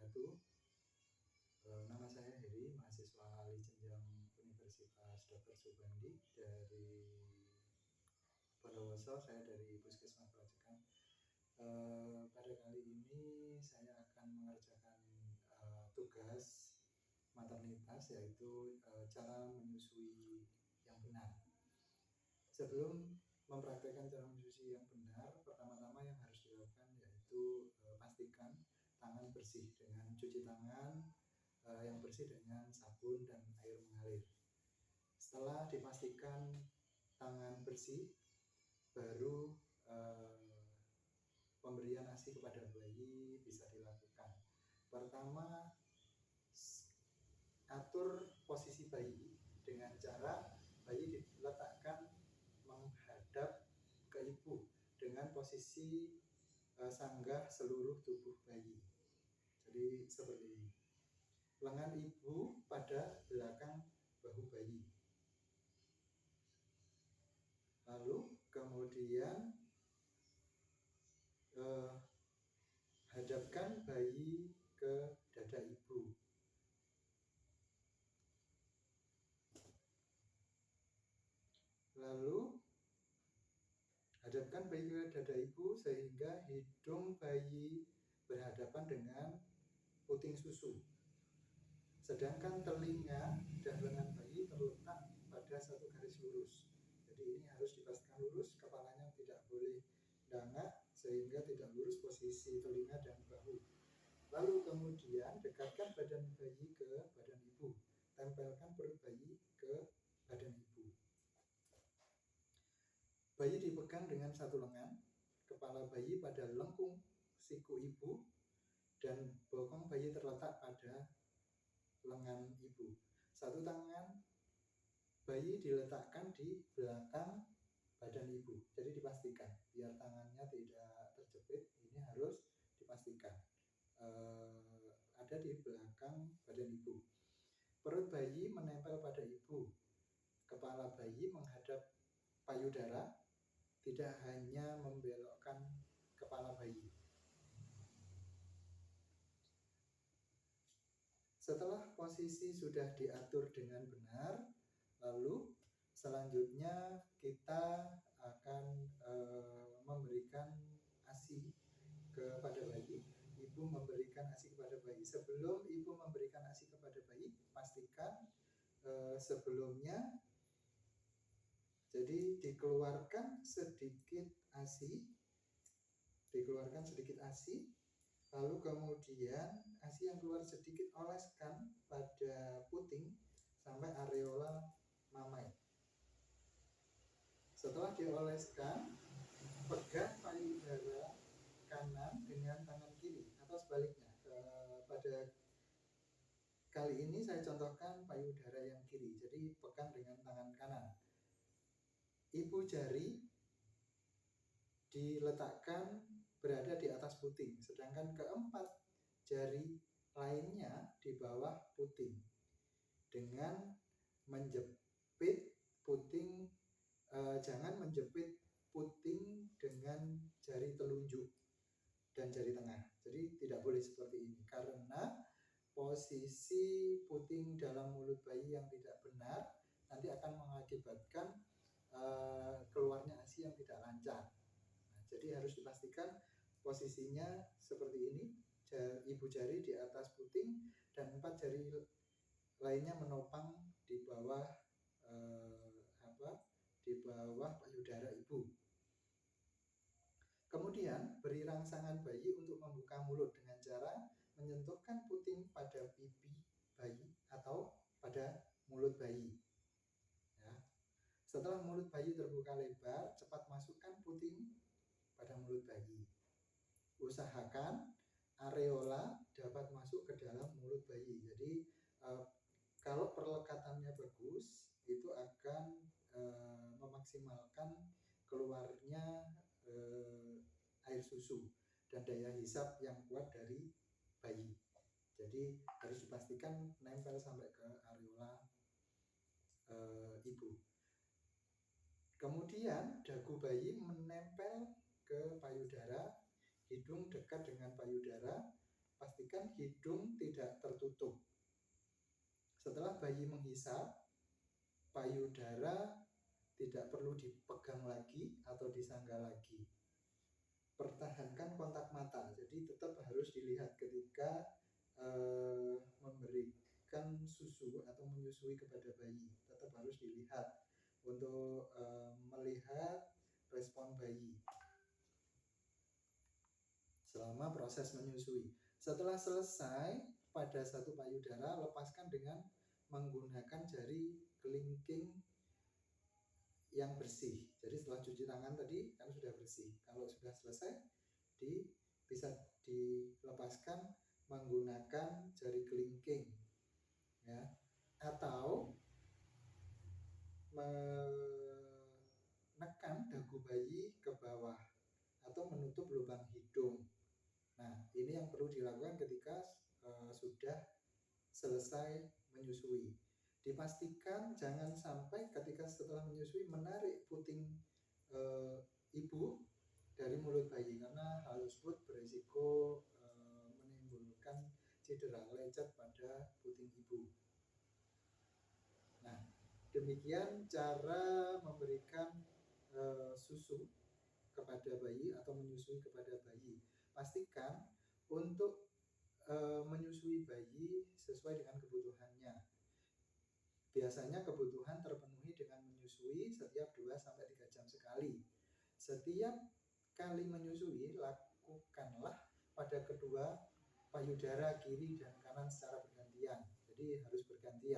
wabarakatuh. Nama saya Heri, mahasiswa ahli jenjang Universitas Dr. Subandi dari Bondowoso. Saya dari Puskesmas Pelacekan. Pada kali ini saya akan mengerjakan tugas maternitas, yaitu cara menyusui yang benar. Sebelum mempraktekkan cara menyusui yang benar, pertama-tama yang harus dilakukan yaitu pastikan tangan bersih dengan cuci tangan yang bersih dengan sabun dan air mengalir. Setelah dipastikan tangan bersih, baru pemberian ASI kepada bayi bisa dilakukan. Pertama, atur posisi bayi dengan cara bayi diletakkan menghadap ke ibu dengan posisi sanggah seluruh tubuh bayi. Jadi seperti ini. Lengan ibu pada belakang bahu bayi. Lalu kemudian hadapkan bayi ke dada ibu. Lalu hadapkan bayi ke dada ibu sehingga hidung bayi berhadapan dengan puting susu. Sedangkan telinga dan lengan bayi terletak pada satu garis lurus. Jadi ini harus dipastikan lurus, kepalanya tidak boleh dangak sehingga tidak lurus posisi telinga dan bahu. Lalu kemudian dekatkan badan bayi ke badan ibu. Tempelkan perut bayi ke badan ibu. Bayi dipegang dengan satu lengan, kepala bayi pada lengkung siku ibu, dan bokong bayi terletak pada lengan ibu. Satu tangan bayi diletakkan di belakang badan ibu. Jadi dipastikan biar tangannya tidak terjepit, ini harus dipastikan ada di belakang badan ibu. Perut bayi menempel pada ibu. Kepala bayi menghadap payudara, tidak hanya membelokkan kepala bayi. Setelah posisi sudah diatur dengan benar, lalu selanjutnya kita akan memberikan ASI kepada bayi. Ibu memberikan ASI kepada bayi. Sebelum ibu memberikan ASI kepada bayi, pastikan sebelumnya jadi dikeluarkan sedikit ASI, lalu kemudian ASI yang keluar sedikit oleskan pada puting sampai areola mamai. Setelah dioleskan, pegang payudara kanan dengan tangan kiri atau sebaliknya. Pada kali ini saya contohkan payudara yang kiri, jadi pegang dengan tangan kanan. Ibu jari diletakkan berada di atas puting, sedangkan keempat jari lainnya di bawah puting dengan menjepit puting. Jangan menjepit puting dengan jari telunjuk dan jari tengah. Jadi tidak boleh seperti ini karena posisi puting dalam mulut bayi yang tidak benar nanti akan mengakibatkan keluarnya ASI yang tidak lancar. Jadi harus dipastikan posisinya seperti ini, ibu jari di atas puting dan 4 jari lainnya menopang di bawah payudara ibu. Kemudian beri rangsangan bayi untuk membuka mulut dengan cara menyentuhkan puting pada pipi bayi atau pada mulut bayi. Ya. Setelah mulut bayi terbuka lebar, cepat masukkan puting pada mulut bayi. Usahakan areola dapat masuk ke dalam mulut bayi. Jadi kalau perlekatannya bagus, itu akan memaksimalkan keluarnya air susu dan daya hisap yang kuat dari bayi. Jadi harus dipastikan nempel sampai ke areola ibu. Kemudian dagu bayi menempel ke payudara, hidung dekat dengan payudara, pastikan hidung tidak tertutup. Setelah bayi menghisap, payudara tidak perlu dipegang lagi atau disangga lagi. Pertahankan kontak mata, jadi tetap harus dilihat ketika memberikan susu atau menyusui kepada bayi, tetap harus dilihat untuk melihat respon bayi selama proses menyusui. Setelah selesai pada satu payudara, lepaskan dengan menggunakan jari kelingking yang bersih. Jadi setelah cuci tangan tadi kan sudah bersih. Kalau sudah selesai, bisa dilepaskan menggunakan jari kelingking, ya, atau menekan dagu bayi ke bawah atau menutup lubang hidung. Nah, ini yang perlu dilakukan ketika sudah selesai menyusui. Dipastikan jangan sampai ketika setelah menyusui menarik puting ibu dari mulut bayi, karena hal tersebut berisiko menimbulkan cedera lecet pada puting ibu. Nah, demikian cara memberikan susu kepada bayi atau menyusui kepada bayi. Pastikan untuk menyusui bayi sesuai dengan kebutuhannya. Biasanya kebutuhan terpenuhi dengan menyusui setiap 2-3 jam sekali. Setiap kali menyusui, lakukanlah pada kedua payudara kiri dan kanan secara bergantian. Jadi harus bergantian.